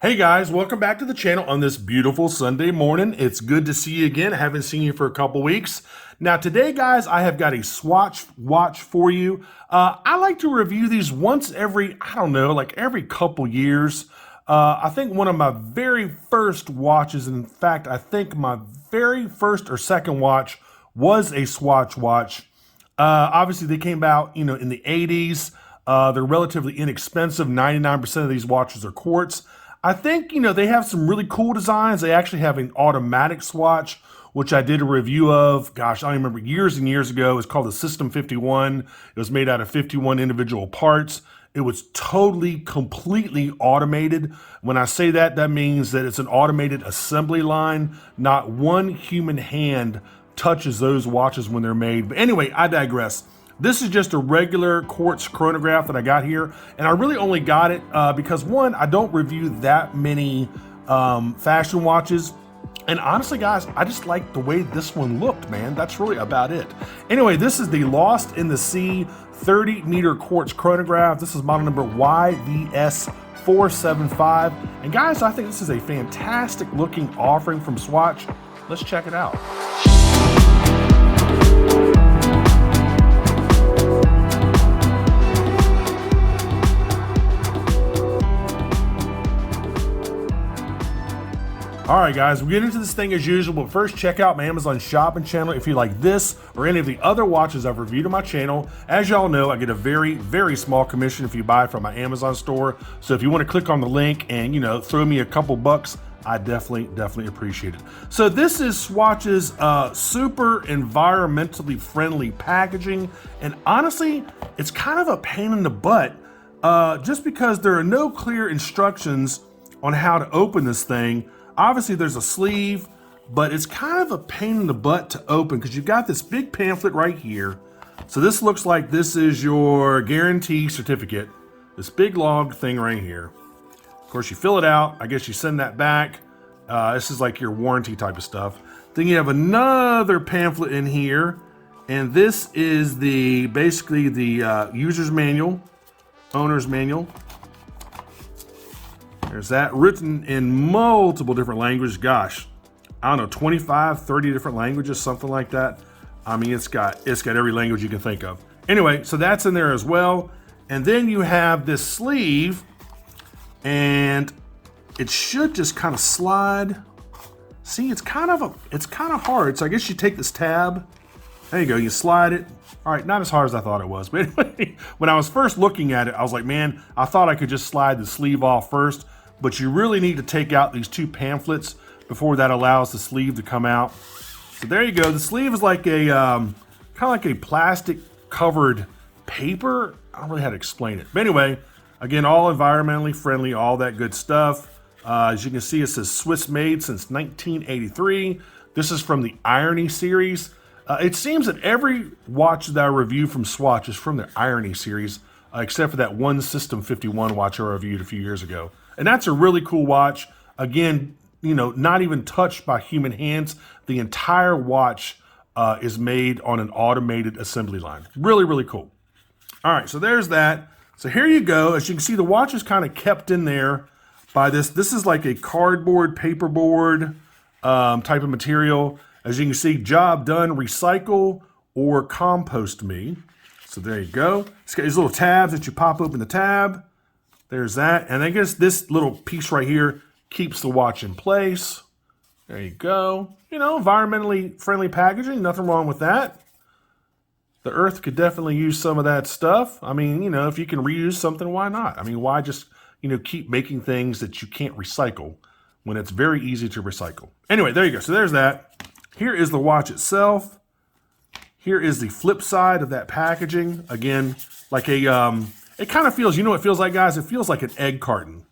Hey guys, welcome back to the channel on this beautiful Sunday morning. It's good to see you again. I haven't seen you for a couple weeks. Now today, guys, I have got a Swatch watch for you. I like to review these once every, like every couple years. I think one of my very first watches, in fact, I think my very first or second watch was a Swatch watch. Obviously, they came out, in the 80s. They're relatively inexpensive. 99% of these watches are quartz. I think, they have some really cool designs. They actually have an automatic swatch, which I did a review of, gosh, I don't remember, years and years ago. It's called the System 51. It was made out of 51 individual parts. It was totally, completely automated. When I say that, that means that it's an automated assembly line. Not one human hand touches those watches when they're made. But anyway, I digress. This is just a regular quartz chronograph that I got here, and I really only got it because one, I don't review that many fashion watches, and honestly guys, I just like the way this one looked, man. That's really about it. Anyway, this is the Lost in the Sea 30-meter quartz chronograph. This is model number YVS475, and guys, I think this is a fantastic looking offering from Swatch. Let's check it out. All right, guys, we'll get into this thing as usual, but first check out my Amazon shopping channel if you like this or any of the other watches I've reviewed on my channel. As y'all know, I get a very, very small commission if you buy from my Amazon store. So if you want to click on the link and, throw me a couple bucks, I definitely appreciate it. So this is Swatch's super environmentally friendly packaging. And honestly, it's kind of a pain in the butt just because there are no clear instructions on how to open this thing. Obviously there's a sleeve, but it's kind of a pain in the butt to open because you've got this big pamphlet right here. So this looks like this is your guarantee certificate, this big log thing right here. Of course, you fill it out. I guess you send that back. This is like your warranty type of stuff. Then you have another pamphlet in here, and this is basically the user's manual, owner's manual. There's that, written in multiple different languages. Gosh, I don't know, 25, 30 different languages, something like that. I mean, it's got every language you can think of. Anyway, so that's in there as well. And then you have this sleeve, and it should just kind of slide. See, it's kind of hard. So I guess you take this tab. There you go, you slide it. All right, not as hard as I thought it was. But anyway, when I was first looking at it, I was like, man, I thought I could just slide the sleeve off first. But you really need to take out these two pamphlets before that allows the sleeve to come out. So there you go. The sleeve is like a kind of like a plastic covered paper. I don't really know how to explain it. But anyway, again, all environmentally friendly, all that good stuff. As you can see, it says Swiss made since 1983. This is from the Irony series. It seems that every watch that I review from Swatch is from the Irony series, except for that one System 51 watch I reviewed a few years ago. And that's a really cool watch. Again, not even touched by human hands. The entire watch is made on an automated assembly line. Really, really cool. All right, so there's that. So here you go. As you can see, the watch is kind of kept in there by this. This is like a cardboard, paperboard type of material. As you can see, job done, recycle or compost me. So there you go. It's got these little tabs that you pop open the tab. There's that. And I guess this little piece right here keeps the watch in place. There you go. Environmentally friendly packaging. Nothing wrong with that. The earth could definitely use some of that stuff. I mean, if you can reuse something, why not? I mean, why just, keep making things that you can't recycle when it's very easy to recycle? Anyway, there you go. So there's that. Here is the watch itself. Here is the flip side of that packaging. Again, like it kind of feels, what it feels like, guys? It feels like an egg carton.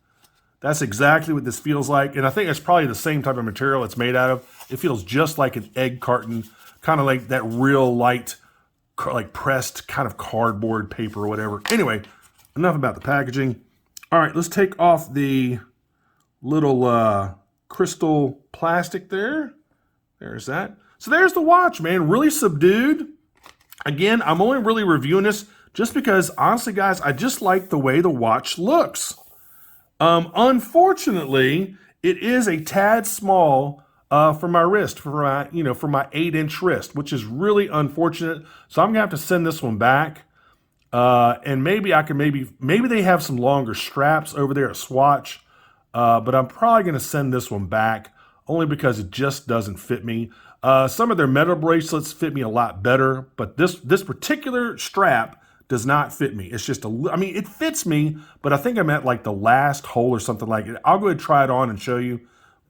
That's exactly what this feels like. And I think it's probably the same type of material it's made out of. It feels just like an egg carton, kind of like that real light, like pressed kind of cardboard paper or whatever. Anyway, enough about the packaging. All right, let's take off the little crystal plastic there. There's that. So there's the watch, man. Really subdued. Again, I'm only really reviewing this just because, honestly, guys, I just like the way the watch looks. Unfortunately, it is a tad small for my wrist, for my, for my 8-inch wrist, which is really unfortunate. So I'm gonna have to send this one back. And maybe I can maybe they have some longer straps over there at Swatch, but I'm probably gonna send this one back only because it just doesn't fit me. Some of their metal bracelets fit me a lot better, but this particular strap does not fit me. It's just I mean, it fits me, but I think I'm at like the last hole or something like it. I'll go ahead and try it on and show you.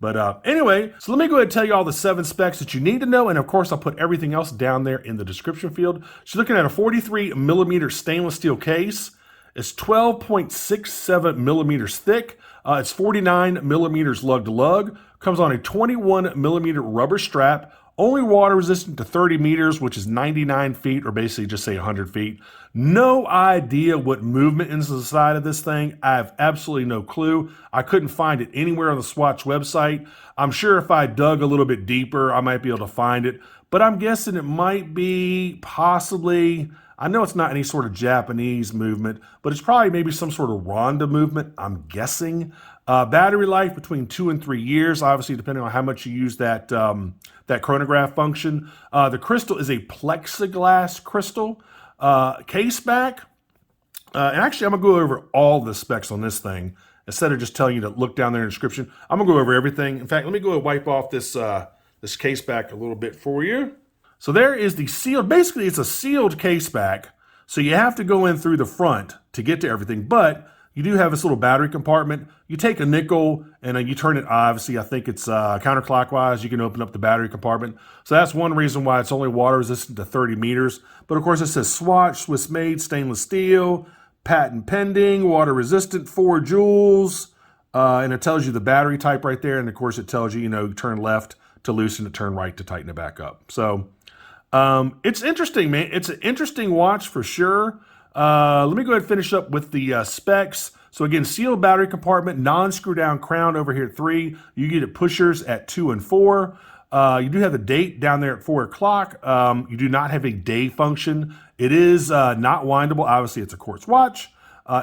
But anyway, so let me go ahead and tell you all the 7 specs that you need to know. And of course, I'll put everything else down there in the description field. So you're looking at a 43 millimeter stainless steel case. It's 12.67 millimeters thick. It's 49 millimeters lug to lug. Comes on a 21 millimeter rubber strap. Only water resistant to 30 meters, which is 99 feet, or basically just say 100 feet. No idea what movement is the side of this thing. I have absolutely no clue. I couldn't find it anywhere on the Swatch website. I'm sure if I dug a little bit deeper, I might be able to find it. But I'm guessing it might be possibly, I know it's not any sort of Japanese movement, but it's probably maybe some sort of Ronda movement, I'm guessing. Battery life between 2 and 3 years, obviously depending on how much you use that chronograph function. The crystal is a plexiglass crystal. Caseback, and actually I'm gonna go over all the specs on this thing instead of just telling you to look down there in the description. I'm gonna go over everything. In fact, let me go and wipe off this this caseback a little bit for you. So there is the sealed, basically it's a sealed caseback, so you have to go in through the front to get to everything, but you do have this little battery compartment. You take a nickel and you turn it, obviously, I think it's counterclockwise. You can open up the battery compartment. So that's one reason why it's only water resistant to 30 meters. But of course it says Swatch, Swiss made, stainless steel, patent pending, water resistant, 4 joules. And it tells you the battery type right there. And of course it tells you, you turn left to loosen it, turn right to tighten it back up. So it's interesting, man. It's an interesting watch for sure. Let me go ahead and finish up with the specs. So again, sealed battery compartment, non-screw down crown over here at 3. You get it pushers at 2 and 4. You do have the date down there at 4 o'clock. You do not have a day function. It is not windable. Obviously, it's a quartz watch.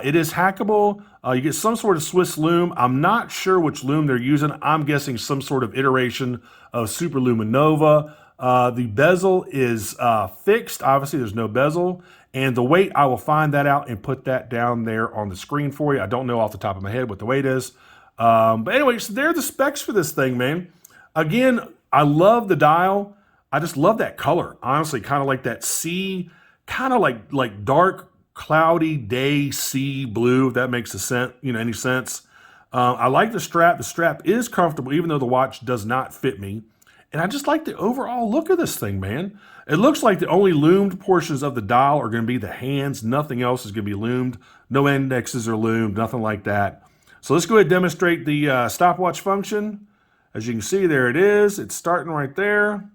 It is hackable. You get some sort of Swiss lume. I'm not sure which lume they're using. I'm guessing some sort of iteration of Super Luminova. The bezel is fixed. Obviously, there's no bezel. And the weight, I will find that out and put that down there on the screen for you. I don't know off the top of my head what the weight is. But anyway, so there are the specs for this thing, man. Again, I love the dial. I just love that color. Honestly, kind of like that sea, kind of like dark, cloudy day sea blue, if that makes any sense. I like the strap. The strap is comfortable, even though the watch does not fit me. And I just like the overall look of this thing, man. It looks like the only loomed portions of the dial are going to be the hands. Nothing else is going to be loomed. No indexes are loomed, nothing like that. So let's go ahead and demonstrate the stopwatch function. As you can see, there it is. It's starting right there.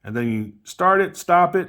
And then you start it, stop it,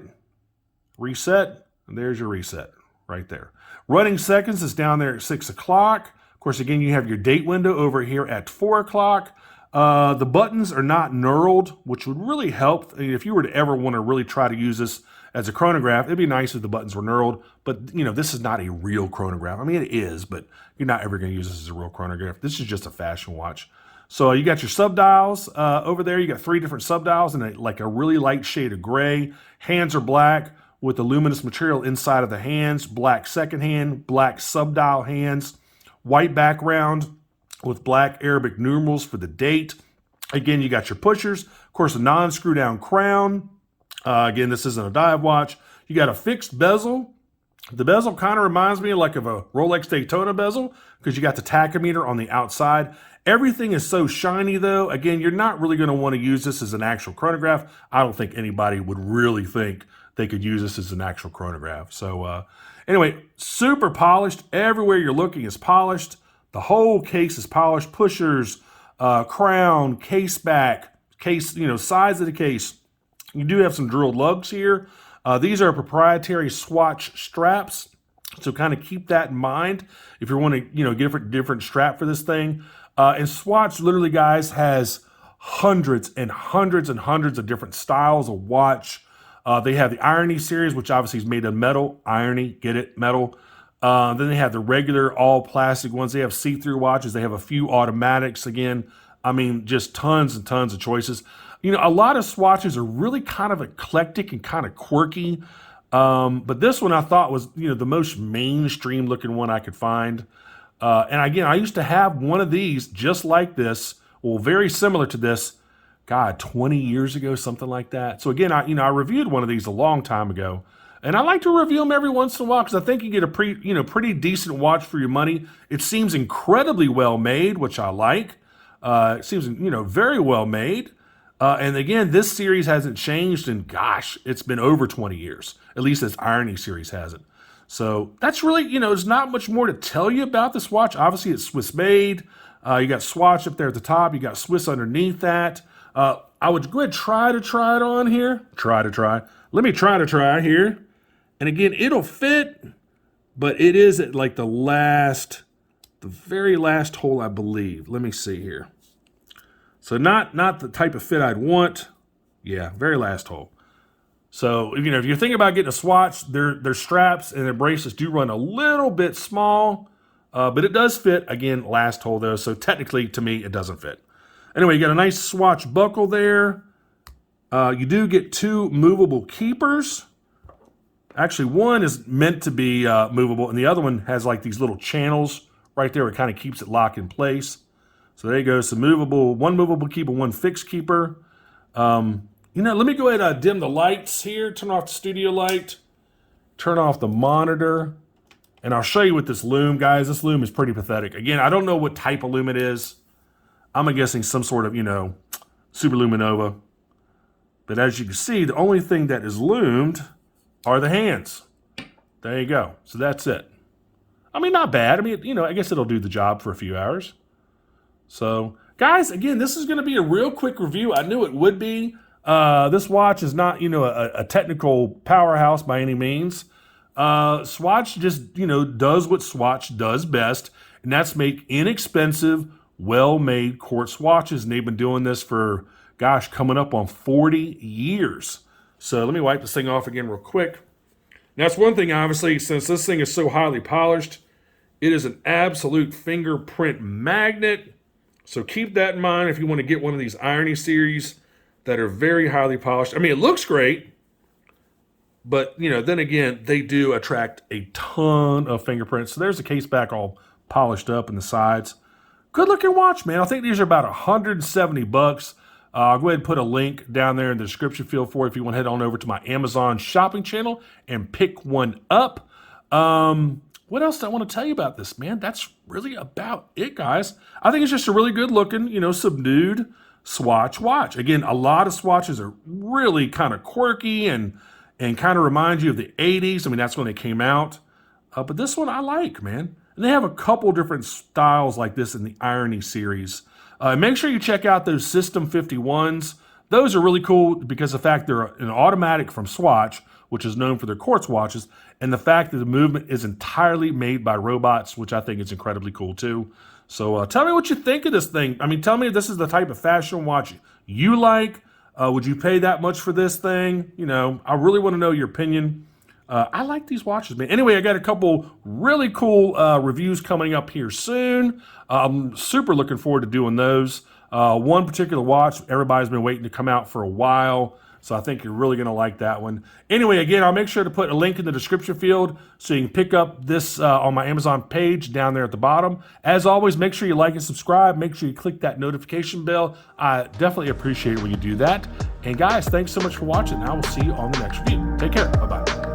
reset, and there's your reset right there. Running seconds is down there at 6 o'clock. Of course, again, you have your date window over here at 4 o'clock. The buttons are not knurled, which would really help. I mean, if you were to ever want to really try to use this as a chronograph, it'd be nice if the buttons were knurled. But, this is not a real chronograph. I mean, it is, but you're not ever going to use this as a real chronograph. This is just a fashion watch. So you got your subdials over there. You got 3 different subdials and like a really light shade of gray. Hands are black with the luminous material inside of the hands. Black second hand, black subdial hands, white background with black Arabic numerals for the date. Again, you got your pushers. Of course, a non-screw down crown. Again, this isn't a dive watch. You got a fixed bezel. The bezel kind of reminds me like of a Rolex Daytona bezel because you got the tachometer on the outside. Everything is so shiny though. Again, you're not really going to want to use this as an actual chronograph. I don't think anybody would really think they could use this as an actual chronograph. So anyway, super polished. Everywhere you're looking is polished. The whole case is polished. Pushers, crown, case back, case, size of the case. You do have some drilled lugs here. These are proprietary Swatch straps. So kind of keep that in mind if you want to, get a different strap for this thing. And Swatch literally, guys, has hundreds and hundreds and hundreds of different styles of watch. They have the Irony series, which obviously is made of metal. Irony, get it, metal. Then they have the regular all plastic ones. They have see-through watches. They have a few automatics. Again, I mean, just tons and tons of choices. You know, a lot of Swatches are really kind of eclectic and kind of quirky. But this one I thought was, you know, the most mainstream looking one I could find. And again, I used to have one of these just like this, well, very similar to this, God, 20 years ago, something like that. So again, I reviewed one of these a long time ago. And I like to review them every once in a while because I think you get a pretty decent watch for your money. It seems incredibly well made, which I like. It seems, you know, very well made. And again, this series hasn't changed in, gosh, it's been over 20 years. At least this Irony series hasn't. So that's really, you know, there's not much more to tell you about this watch. Obviously, it's Swiss made. You got Swatch up there at the top. You got Swiss underneath that. I would go ahead and try it on here. Let me try here. And again, it'll fit, but it is at like the very last hole, I believe. Let me see here. So not the type of fit I'd want. Yeah, very last hole. So, you know, if you're thinking about getting a Swatch, their straps and their bracelets do run a little bit small, but it does fit. Again, last hole though, so technically to me, it doesn't fit. Anyway, you got a nice Swatch buckle there. You do get two movable keepers. Actually, one is meant to be movable, and the other one has like these little channels right there. It kind of keeps it locked in place. So there you go. So one movable keeper, one fixed keeper. You know, let me go ahead and dim the lights here. Turn off the studio light. Turn off the monitor. And I'll show you with this Lume, guys. This Lume is pretty pathetic. Again, I don't know what type of Lume it is. I'm guessing some sort of, you know, Super Luminova. But as you can see, the only thing that is lumed are the hands. There you go. So that's it. I mean, not bad. I mean, you know, I guess it'll do the job for a few hours. So, guys, again, this is going to be a real quick review. I knew it would be. This watch is not, you know, a technical powerhouse by any means. Swatch just, you know, does what Swatch does best, and that's make inexpensive, well-made quartz watches. And they've been doing this for, gosh, coming up on 40 years. So let me wipe this thing off again real quick. Now, that's one thing, obviously, since this thing is so highly polished, it is an absolute fingerprint magnet. So keep that in mind if you want to get one of these Irony series that are very highly polished. I mean, it looks great, but, you know, then again, they do attract a ton of fingerprints. So there's the case back all polished up in the sides. Good looking watch, man. I think these are about 170 bucks. I'll go ahead and put a link down there in the description field for it if you want to head on over to my Amazon shopping channel and pick one up. What else do I want to tell you about this, man? That's really about it, guys. I think it's just a really good looking, you know, subdued Swatch watch. Again, a lot of Swatches are really kind of quirky and kind of remind you of the 80s. I mean, that's when they came out. But this one I like, man. And they have a couple different styles like this in the Irony series. Make sure you check out those System 51s. Those are really cool because of the fact they're an automatic from Swatch, which is known for their quartz watches, and the fact that the movement is entirely made by robots, which I think is incredibly cool too. So tell me what you think of this thing. I mean, tell me if this is the type of fashion watch you like. Would you pay that much for this thing? You know, I really want to know your opinion. I like these watches, man. Anyway, I got a couple really cool reviews coming up here soon. I'm super looking forward to doing those. One particular watch, everybody's been waiting to come out for a while, so I think you're really going to like that one. Anyway, again, I'll make sure to put a link in the description field so you can pick up this on my Amazon page down there at the bottom. As always, make sure you like and subscribe. Make sure you click that notification bell. I definitely appreciate it when you do that. And guys, thanks so much for watching. I will see you on the next review. Take care. Bye-bye.